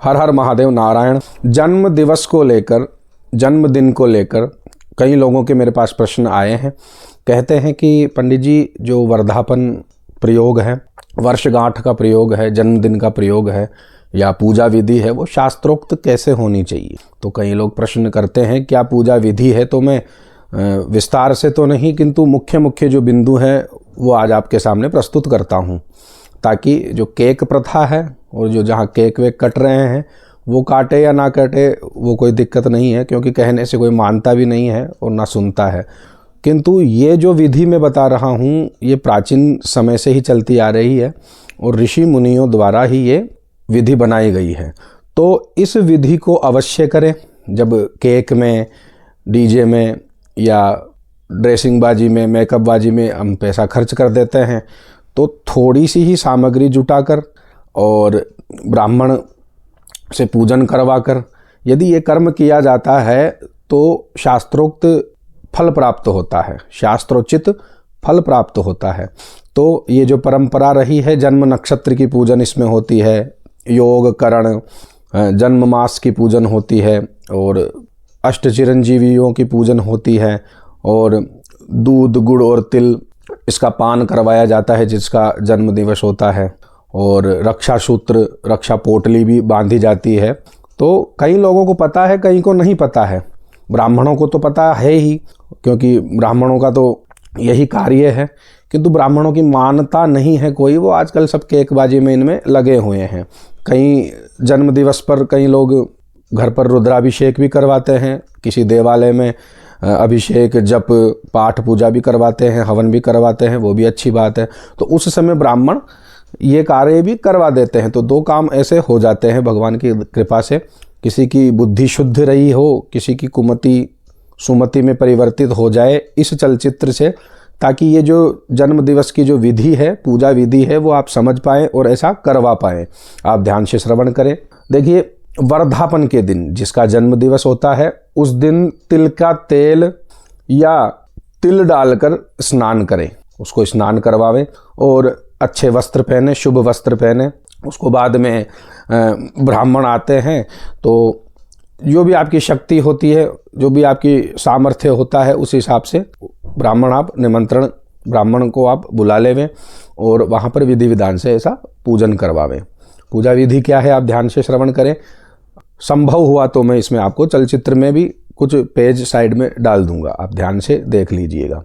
हर हर महादेव नारायण। जन्म दिवस को लेकर, जन्मदिन को लेकर कई लोगों के मेरे पास प्रश्न आए हैं। कहते हैं कि पंडित जी, जो वर्धापन प्रयोग है, वर्षगांठ का प्रयोग है, जन्मदिन का प्रयोग है या पूजा विधि है, वो शास्त्रोक्त कैसे होनी चाहिए। तो कई लोग प्रश्न करते हैं क्या पूजा विधि है। तो मैं विस्तार से तो नहीं, किंतु मुख्य मुख्य जो बिंदु हैं वो आज आपके सामने प्रस्तुत करता हूँ, ताकि जो केक प्रथा है और जो जहाँ केक वेक कट रहे हैं वो काटे या ना काटे वो कोई दिक्कत नहीं है, क्योंकि कहने से कोई मानता भी नहीं है और ना सुनता है। किंतु ये जो विधि मैं बता रहा हूँ ये प्राचीन समय से ही चलती आ रही है और ऋषि मुनियों द्वारा ही ये विधि बनाई गई है। तो इस विधि को अवश्य करें। जब केक में, डीजे में या ड्रेसिंग बाजी में, मेकअप बाजी में हम पैसा खर्च कर देते हैं, तो थोड़ी सी ही सामग्री जुटाकर और ब्राह्मण से पूजन करवाकर यदि ये कर्म किया जाता है तो शास्त्रोक्त फल प्राप्त होता है, शास्त्रोचित फल प्राप्त होता है। तो ये जो परंपरा रही है, जन्म नक्षत्र की पूजन इसमें होती है, योग करण, जन्म मास की पूजन होती है और अष्ट चिरंजीवियों की पूजन होती है और दूध, गुड़ और तिल इसका पान करवाया जाता है जिसका जन्म दिवस होता है, और रक्षा सूत्र, रक्षा पोटली भी बांधी जाती है। तो कई लोगों को पता है, कई को नहीं पता है। ब्राह्मणों को तो पता है ही, क्योंकि ब्राह्मणों का तो यही कार्य है, किंतु ब्राह्मणों की मान्यता नहीं है कोई। वो आजकल सब केकबाजी में इनमें लगे हुए हैं। कई जन्म दिवस पर कई लोग घर पर रुद्राभिषेक भी करवाते हैं, किसी देवालय में अभिषेक, जप, पाठ, पूजा भी करवाते हैं, हवन भी करवाते हैं, वो भी अच्छी बात है। तो उस समय ब्राह्मण ये कार्य भी करवा देते हैं। तो दो काम ऐसे हो जाते हैं भगवान की कृपा से। किसी की बुद्धि शुद्ध रही हो, किसी की कुमति सुमति में परिवर्तित हो जाए इस चलचित्र से, ताकि ये जो जन्म दिवस की जो विधि है, पूजा विधि है, वो आप समझ पाएँ और ऐसा करवा पाएँ। आप ध्यान से श्रवण करें। देखिए, वर्धापन के दिन जिसका जन्म दिवस होता है, उस दिन तिल का तेल या तिल डालकर स्नान करें, उसको स्नान करवावें और अच्छे वस्त्र पहने, शुभ वस्त्र पहने। उसको बाद में ब्राह्मण आते हैं, तो जो भी आपकी शक्ति होती है, जो भी आपकी सामर्थ्य होता है, उस हिसाब से ब्राह्मण आप निमंत्रण, ब्राह्मण को आप बुला लेवें और वहाँ पर विधि विधान से ऐसा पूजन करवावें। पूजा विधि क्या है आप ध्यान से श्रवण करें। संभव हुआ तो मैं इसमें आपको चलचित्र में भी कुछ पेज साइड में डाल दूंगा, आप ध्यान से देख लीजिएगा।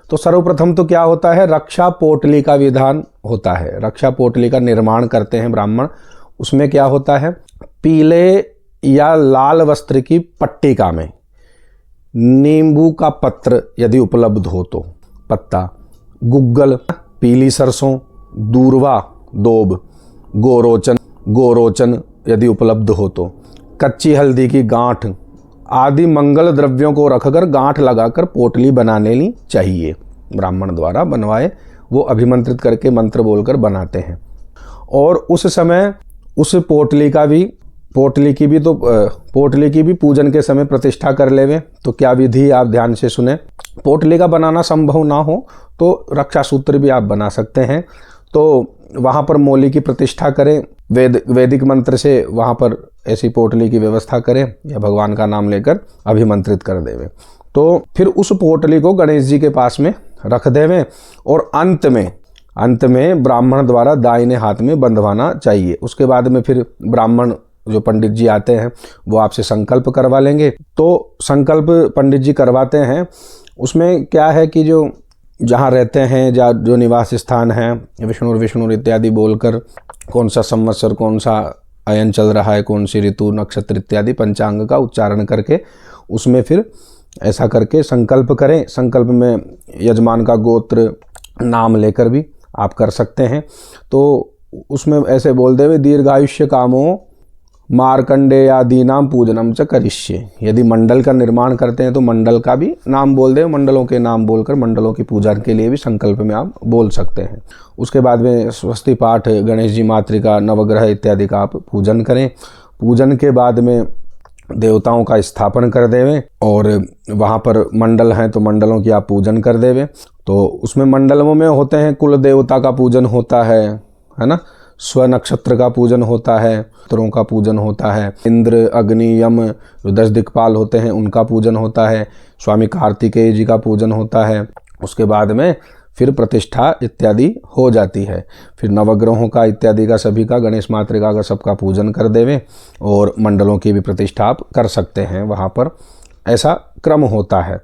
तो सर्वप्रथम तो क्या होता है, रक्षा पोटली का विधान होता है। रक्षा पोटली का निर्माण करते हैं ब्राह्मण। उसमें क्या होता है, पीले या लाल वस्त्र की पट्टिका में नींबू का पत्र यदि उपलब्ध हो तो पत्ता, गुग्गल, पीली सरसों, दूर्वा, दोब, गोरोचन यदि उपलब्ध हो तो, कच्ची हल्दी की गांठ आदि मंगल द्रव्यों को रखकर गांठ लगाकर पोटली बना लेनी चाहिए। ब्राह्मण द्वारा बनवाए, वो अभिमंत्रित करके मंत्र बोलकर बनाते हैं। और उस समय उस पोटली की भी पूजन के समय प्रतिष्ठा कर लेवें। तो क्या विधि आप ध्यान से सुने। पोटली का बनाना संभव ना हो तो रक्षा सूत्र भी आप बना सकते हैं। तो वहाँ पर मौली की प्रतिष्ठा करें, वैदिक मंत्र से वहाँ पर ऐसी पोटली की व्यवस्था करें या भगवान का नाम लेकर अभिमंत्रित कर देवें। तो फिर उस पोटली को गणेश जी के पास में रख देवें और अंत में ब्राह्मण द्वारा दाहिने हाथ में बंधवाना चाहिए। उसके बाद में फिर ब्राह्मण जो पंडित जी आते हैं वो आपसे संकल्प करवा लेंगे। तो संकल्प पंडित जी करवाते हैं, उसमें क्या है कि जो जहाँ रहते हैं, जो निवास स्थान है, विष्णु इत्यादि बोलकर कौन सा संवत्सर, कौन सा अयन चल रहा है, कौन सी ऋतु, नक्षत्र इत्यादि पंचांग का उच्चारण करके उसमें फिर ऐसा करके संकल्प करें। संकल्प में यजमान का गोत्र नाम लेकर भी आप कर सकते हैं। तो उसमें ऐसे बोल देवे, दीर्घायुष्य कामो मार्कंडेयादीनाम पूजनम च करिष्ये। यदि मंडल का निर्माण करते हैं तो मंडल का भी नाम बोल दें, मंडलों के नाम बोलकर मंडलों की पूजा के लिए भी संकल्प में आप बोल सकते हैं। उसके बाद में स्वस्ति पाठ, गणेश जी मातृका, नवग्रह इत्यादि का आप पूजन करें। पूजन के बाद में देवताओं का स्थापन कर देवें और वहाँ पर मंडल हैं तो मंडलों की आप पूजन कर देवें। तो उसमें मंडलों में होते हैं, कुल देवता का पूजन होता है ना, स्वनक्षत्र का पूजन होता है, नक्षत्रों का पूजन होता है, इंद्र अग्नि यम जो 10 दिक्पाल होते हैं उनका पूजन होता है, स्वामी कार्तिकेय जी का पूजन होता है। उसके बाद में फिर प्रतिष्ठा इत्यादि हो जाती है। फिर नवग्रहों का इत्यादि का सभी का, गणेश मातृका का सबका पूजन कर देवें और मंडलों की भी प्रतिष्ठा आप कर सकते हैं वहाँ पर, ऐसा क्रम होता है।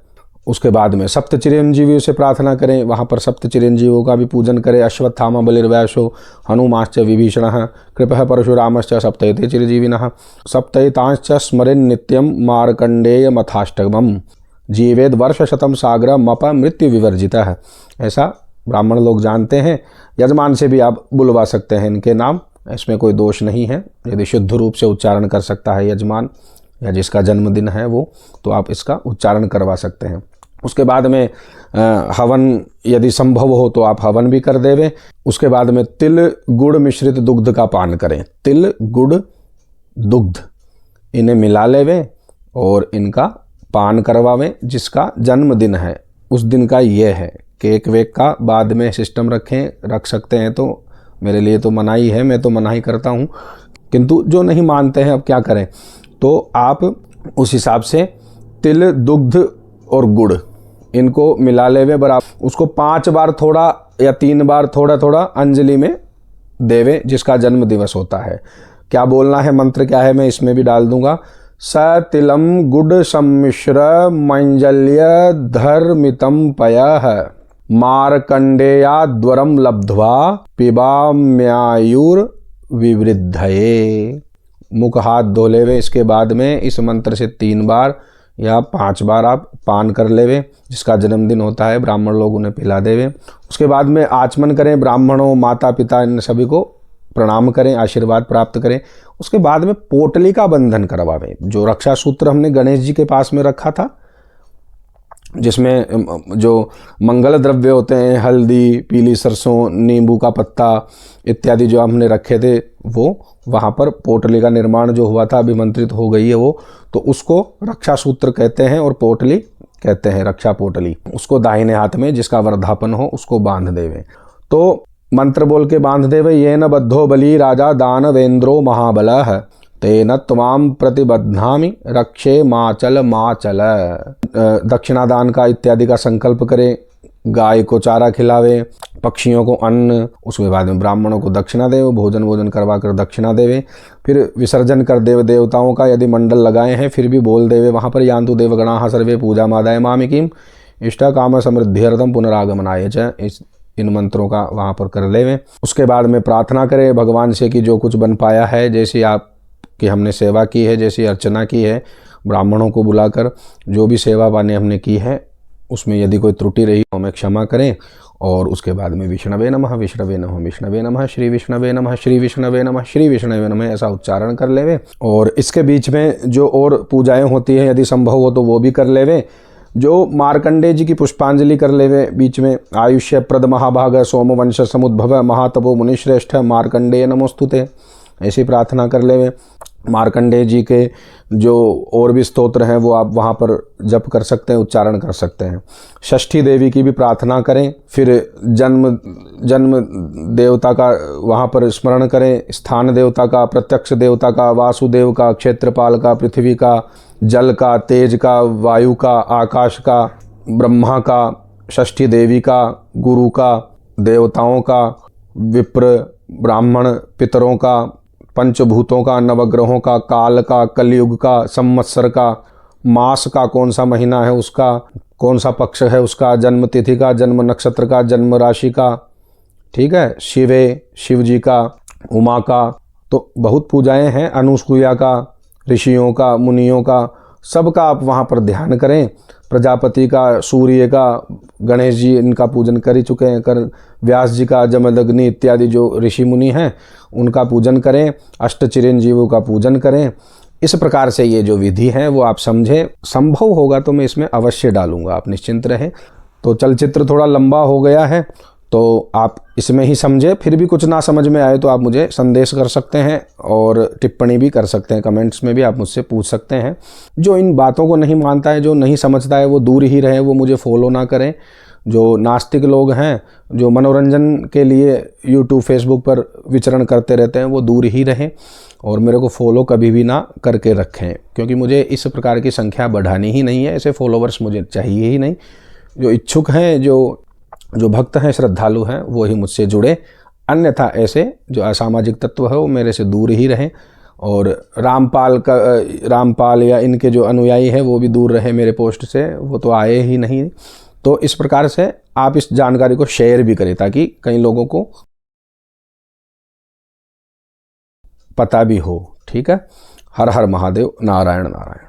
उसके बाद में सप्त चिरंजीवियों से प्रार्थना करें, वहाँ पर सप्त चिरंजीवियों का भी पूजन करें। अश्वत्थामा बलिर्व्यासो हनुमाश्च विभीषणः कृपः परशुरामश्च सप्तैते चिरजीविनः सप्तैतांश्च स्मरेन् नित्यं मार्कण्डेयमथाष्टकम् जीवेद वर्ष शतम सागर मप मृत्यु विवर्जिता है। ऐसा ब्राह्मण लोग जानते हैं। यजमान से भी आप बुलवा सकते हैं इनके नाम, इसमें कोई दोष नहीं है। यदि शुद्ध रूप से उच्चारण कर सकता है यजमान या जिसका जन्मदिन है वो, तो आप इसका उच्चारण करवा सकते हैं। उसके बाद में हवन यदि संभव हो तो आप हवन भी कर देवें। उसके बाद में तिल गुड़ मिश्रित दुग्ध का पान करें। तिल गुड़ दुग्ध इन्हें मिला लेवें और इनका पान करवावें। जिसका जन्मदिन है उस दिन का ये है। केक वेक का बाद में सिस्टम रख सकते हैं, तो मेरे लिए तो मनाही है, मैं तो मनाही करता हूँ। किंतु जो नहीं मानते हैं अब क्या करें, तो आप उस हिसाब से तिल दुग्ध और गुड़ इनको मिला लेवे बराबर। उसको 5 बार थोड़ा या 3 बार थोड़ा थोड़ा अंजलि में देवे जिसका जन्म दिवस होता है। क्या बोलना है, मंत्र क्या है, मैं इसमें भी डाल दूंगा। सतिलम गुड सम्मिश्र मंजल्य धर्मितम पयः मार्कंडेयाद्वरम लब्ध्वा पिबाम्यायुर विवृद्धये। मुख हाथ धो लेवे। इसके बाद में इस मंत्र से 3 बार या 5 बार आप पान कर लेवे। जिसका जन्मदिन होता है ब्राह्मण लोग उन्हें पिला देवे। उसके बाद में आचमन करें। ब्राह्मणों माता पिता इन सभी को प्रणाम करें, आशीर्वाद प्राप्त करें। उसके बाद में पोटली का बंधन करवावें। जो रक्षा सूत्र हमने गणेश जी के पास में रखा था, जिसमें जो मंगल द्रव्य होते हैं, हल्दी, पीली सरसों, नींबू का पत्ता इत्यादि जो हमने रखे थे, वो वहाँ पर पोटली का निर्माण जो हुआ था, अभिमंत्रित हो गई है वो, तो उसको रक्षा सूत्र कहते हैं और पोटली कहते हैं, रक्षा पोटली। उसको दाहिने हाथ में जिसका वर्धापन हो उसको बांध देवे। तो मंत्र बोल के बांध देवे। येन बद्धो बली राजा दानवेंद्रो महाबलः तेन त्वाम प्रतिबध्नामि रक्षे माचल माचल। दक्षिणा दान का इत्यादि का संकल्प करे। गाय को चारा खिलावे, पक्षियों को अन्न, उसके बाद में ब्राह्मणों को दक्षिणा देवे, भोजन करवा कर दक्षिणा देवे। फिर विसर्जन कर देव देवताओं का। यदि मंडल लगाए हैं फिर भी बोल देवे वहाँ पर, यान्तु देवगणाः सर्वे पूजा मादाय मामिकीम इष्टा काम समृद्ध्यर्थम पुनरागमनाय च। इन मंत्रों का वहाँ पर कर लेवें। उसके बाद में प्रार्थना करें भगवान से कि जो कुछ बन पाया है, जैसी आप कि हमने सेवा की है, जैसी अर्चना की है, ब्राह्मणों को बुलाकर जो भी सेवा वाने हमने की है उसमें यदि कोई त्रुटि रही तो हमें क्षमा करें। और उसके बाद में विष्णवे नमः विष्णवे नमः विष्णवे नमः श्री विष्णवे नमः श्री विष्णवे नमः श्री विष्णवे नमः ऐसा उच्चारण कर लेवे। और इसके बीच में जो और पूजाएं होती हैं यदि संभव हो तो वो भी कर लेवे। जो मार्कंडेय जी की पुष्पांजलि कर लेवे बीच में। आयुष्य प्रद महाभाग सोमवंश समुद्भव महातपो मुनिश्रेष्ठ मार्कंडेय नमोस्तुते, ऐसी प्रार्थना कर लेवे। मार्कंडेय जी के जो और भी स्तोत्र हैं वो आप वहाँ पर जप कर सकते हैं, उच्चारण कर सकते हैं। षष्ठी देवी की भी प्रार्थना करें। फिर जन्म देवता का वहाँ पर स्मरण करें, स्थान देवता का, प्रत्यक्ष देवता का, वासुदेव का, क्षेत्रपाल का, पृथ्वी का, जल का, तेज का, वायु का, आकाश का, ब्रह्मा का, षष्ठी देवी का, गुरु का, देवताओं का, विप्र ब्राह्मण पितरों का, पंचभूतों का, नवग्रहों का, काल का, कलयुग का, संवत्सर का, मास का, कौन सा महीना है उसका, कौन सा पक्ष है उसका, जन्म तिथि का, जन्म नक्षत्र का, जन्म राशि का, ठीक है, शिव जी का, उमा का, तो बहुत पूजाएं हैं, अनुसूया का, ऋषियों का, मुनियों का, सबका आप वहाँ पर ध्यान करें। प्रजापति का, सूर्य का, गणेश जी इनका पूजन कर ही चुके हैं, व्यास जी का, जमदग्नि इत्यादि जो ऋषि मुनि हैं उनका पूजन करें। अष्ट चिरंजीवों का पूजन करें। इस प्रकार से ये जो विधि है वो आप समझें। संभव होगा तो मैं इसमें अवश्य डालूंगा, आप निश्चिंत रहें। तो चलचित्र थोड़ा लंबा हो गया है तो आप इसमें ही समझे। फिर भी कुछ ना समझ में आए तो आप मुझे संदेश कर सकते हैं और टिप्पणी भी कर सकते हैं, कमेंट्स में भी आप मुझसे पूछ सकते हैं। जो इन बातों को नहीं मानता है, जो नहीं समझता है, वो दूर ही रहे, वो मुझे फॉलो ना करें। जो नास्तिक लोग हैं, जो मनोरंजन के लिए यूट्यूब फेसबुक पर विचरण करते रहते हैं, वो दूर ही रहें और मेरे को फॉलो कभी भी ना करके रखें, क्योंकि मुझे इस प्रकार की संख्या बढ़ानी ही नहीं है, ऐसे फॉलोवर्स मुझे चाहिए ही नहीं। जो इच्छुक हैं, जो भक्त हैं, श्रद्धालु हैं, वो ही मुझसे जुड़े, अन्यथा ऐसे जो असामाजिक तत्व है वो मेरे से दूर ही रहें। और रामपाल या इनके जो अनुयायी हैं वो भी दूर रहे मेरे पोस्ट से, वो तो आए ही नहीं। तो इस प्रकार से आप इस जानकारी को शेयर भी करें ताकि कई लोगों को पता भी हो। ठीक है। हर हर महादेव, नारायण नारायण।